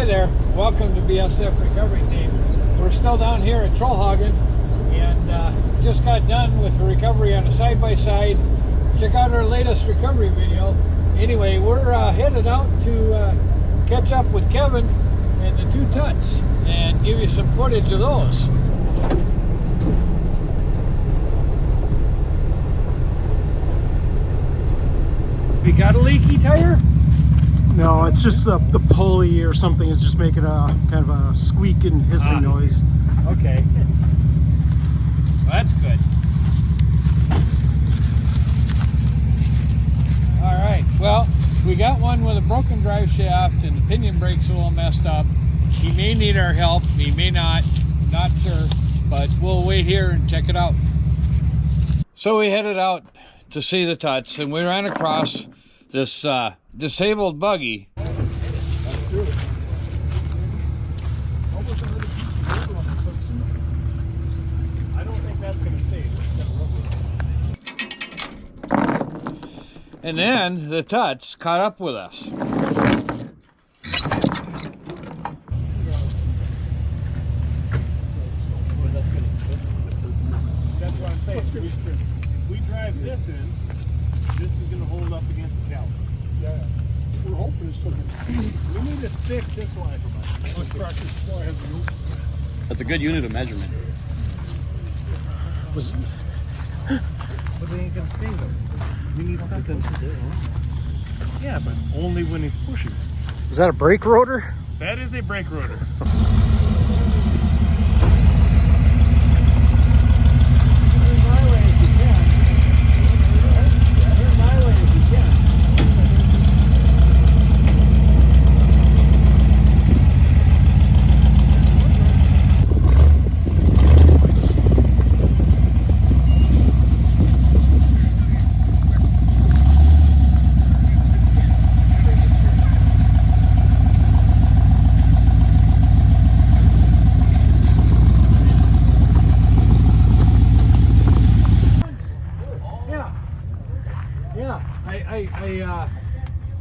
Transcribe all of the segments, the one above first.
Hi there, welcome to BSF Recovery Team. We're still down here at Trollhagen and just got done with the recovery on a side-by-side. Check out our latest recovery video. Anyway, we're headed out to catch up with Kevin and the two Tuts and give you some footage of those. We got a leaky tire? No, it's just the pulley or something is just making a kind of a squeak and hissing noise. Okay. Well, that's good. All right. Well, we got one with a broken drive shaft and the pinion brake's a little messed up. He may need our help. He may not. Not sure. But we'll wait here and check it out. So we headed out to see the Tuts and we ran across this disabled buggy. I don't think that's going to stay. And then the Tuts caught up with us. That's what I'm saying. If we drive this in, this is going to hold up against the caliper. Yeah. We're hoping it's still we need to stick this line for us. That's a good unit of measurement. But they ain't going to stay though. We need something. Yeah, but only when he's pushing. Is that a brake rotor? That is a brake rotor.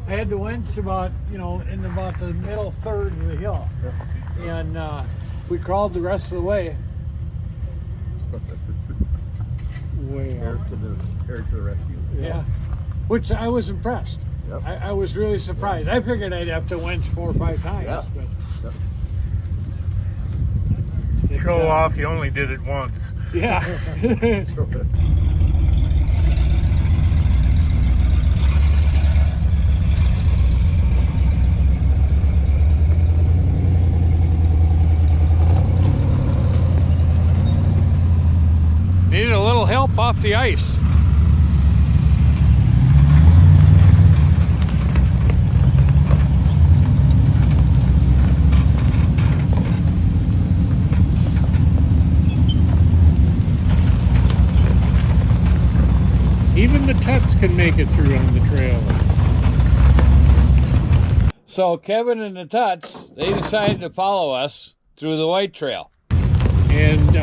I had to winch about, in about the middle third of the hill. And we crawled the rest of the way. Way out. Hair to the rescue. Yeah. Which I was impressed. Yep. I was really surprised. I figured I'd have to winch 4 or 5 times. Yeah. But Show off, you only did it once. Yeah. Needed a little help off the ice. Even the Tuts can make it through on the trails. So Kevin and the Tuts, they decided to follow us through the White Trail. And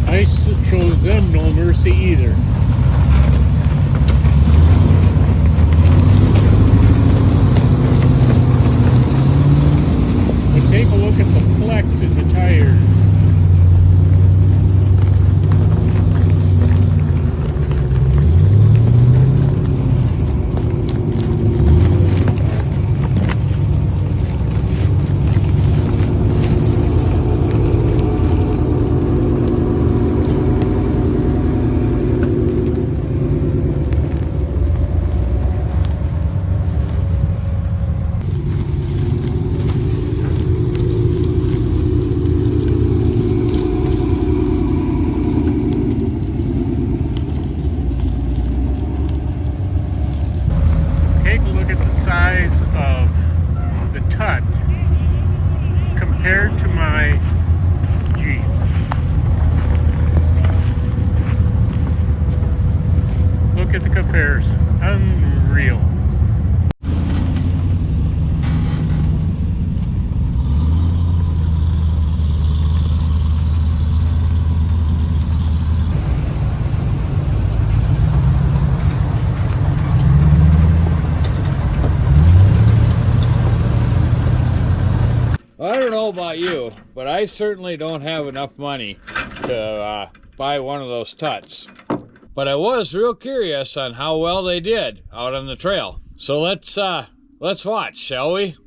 I shows them no mercy either. But take a look at the flex in the tires. Size of the Tut compared to my Jeep. Look at the comparison. Unreal. don't know about you, but I certainly don't have enough money to buy one of those Tuts. But I was real curious on how well they did out on the trail. So let's watch, shall we?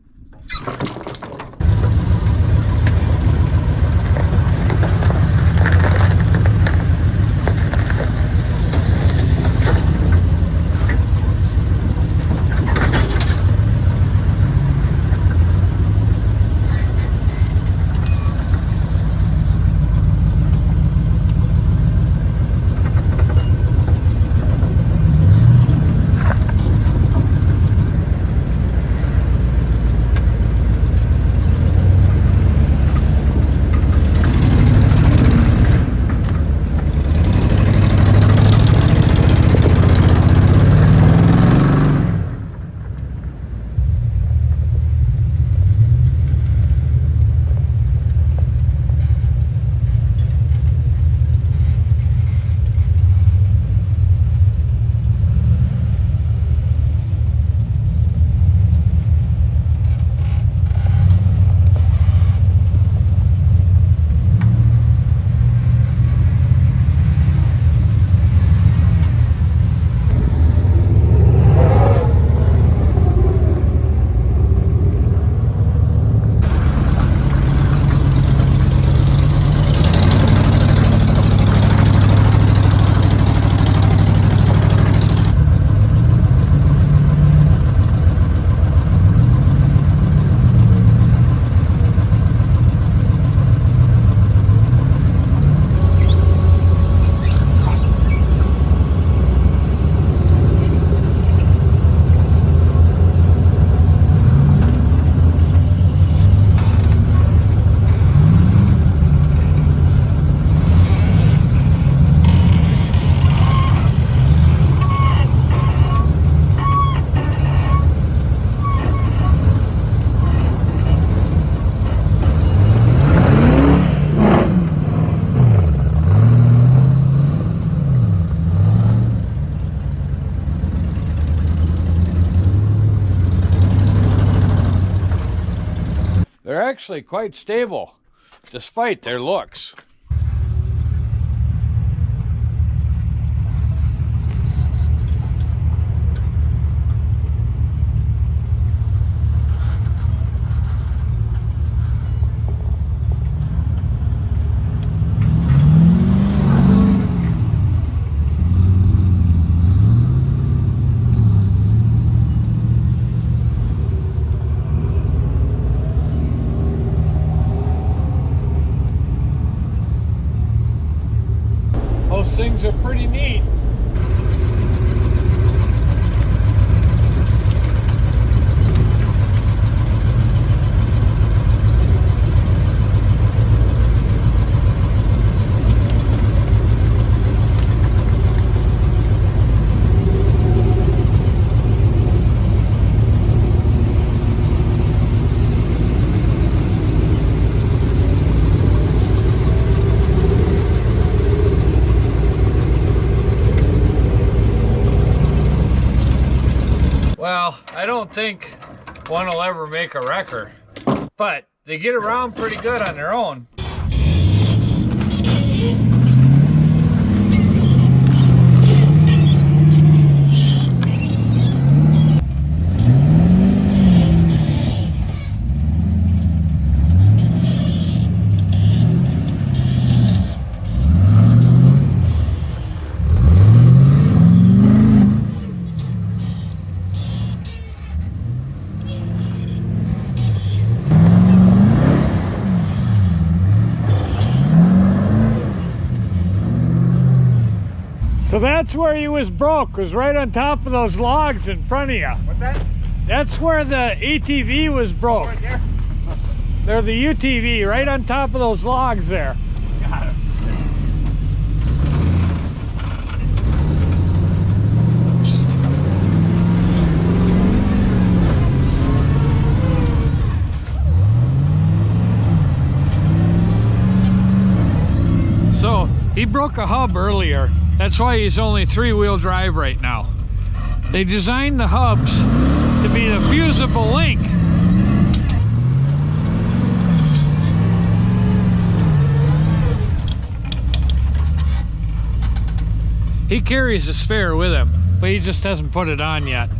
They're actually quite stable, despite their looks. Those things are pretty neat. Well, I don't think one will ever make a wrecker, but they get around pretty good on their own. So that's where he was broke, was right on top of those logs in front of you. What's that? That's where the ATV was broke. Right there? They're the UTV, right on top of those logs there. Got it. So he broke a hub earlier. That's why he's only 3-wheel drive right now. They designed the hubs to be the fusible link. He carries a spare with him, but he just hasn't put it on yet.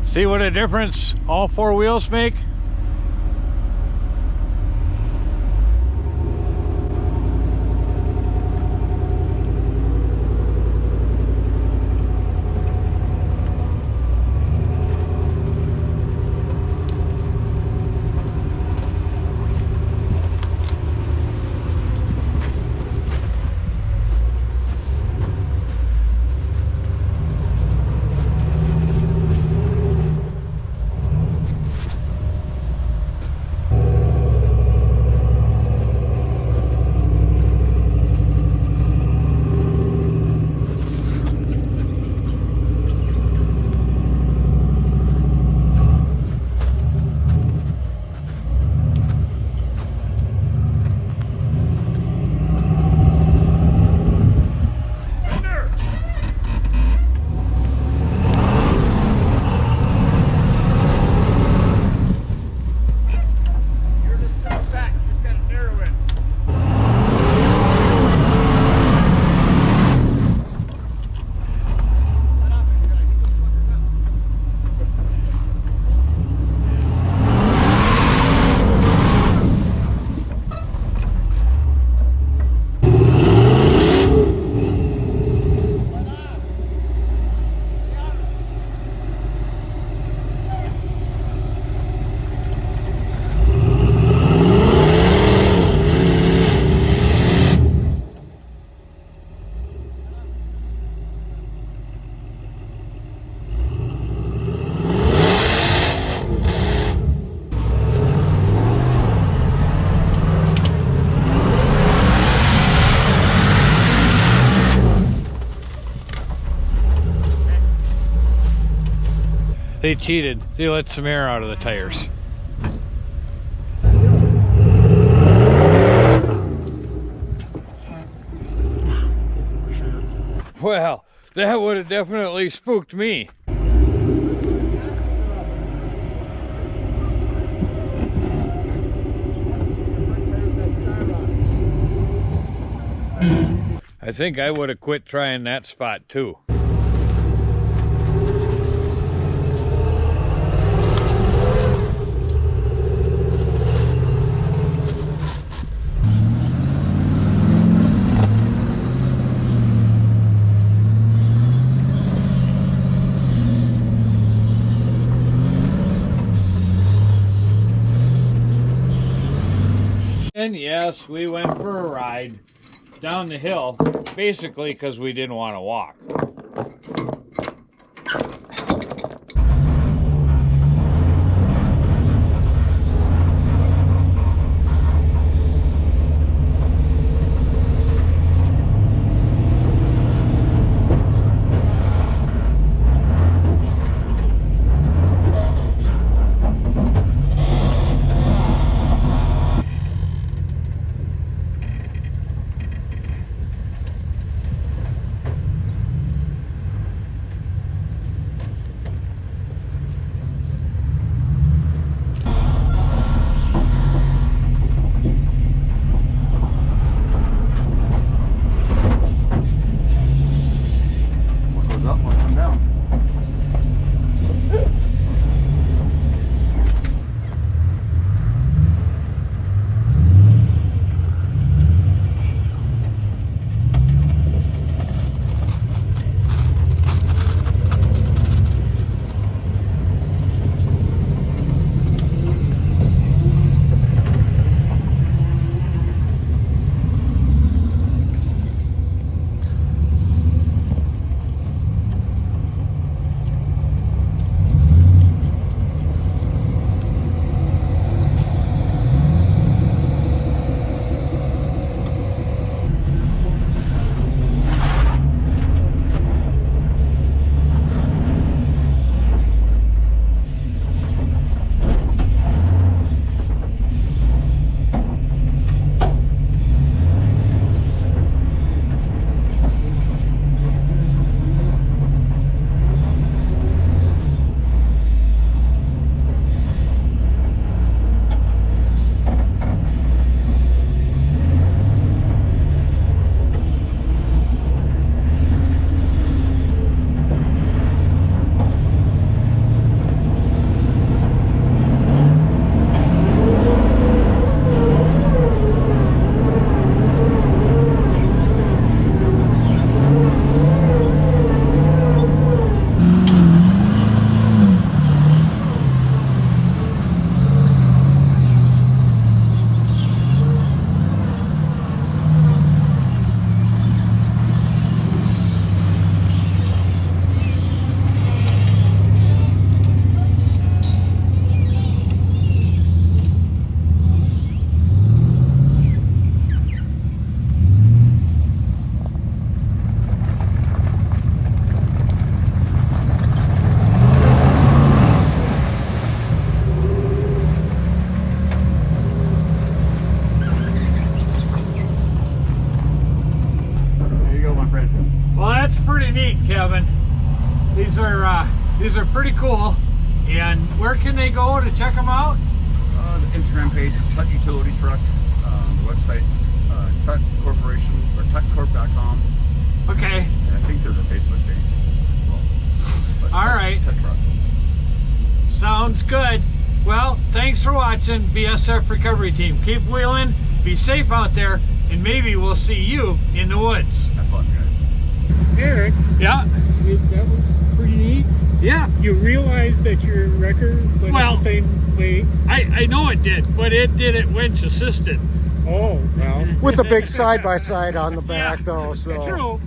See what a difference all four wheels make? They cheated. They let some air out of the tires. Well, that would have definitely spooked me. I think I would have quit trying that spot too. And yes, we went for a ride down the hill, basically because we didn't want to walk. Kevin. These are pretty cool. And where can they go to check them out? The Instagram page is TUT Utility Truck. The website, TUT Corporation or tutcorp.com. Okay. And I think there's a Facebook page as well. But All right. TUT Truck. Sounds good. Well, thanks for watching, BSF Recovery Team. Keep wheeling, be safe out there, and maybe we'll see you in the woods. Have fun, guys. Eric, Yeah. that was pretty neat. Yeah. You realize that your record went Well- the same way? I know it did, but it did it winch assisted. Oh, well. With a big side-by-side on the back, though, so. True.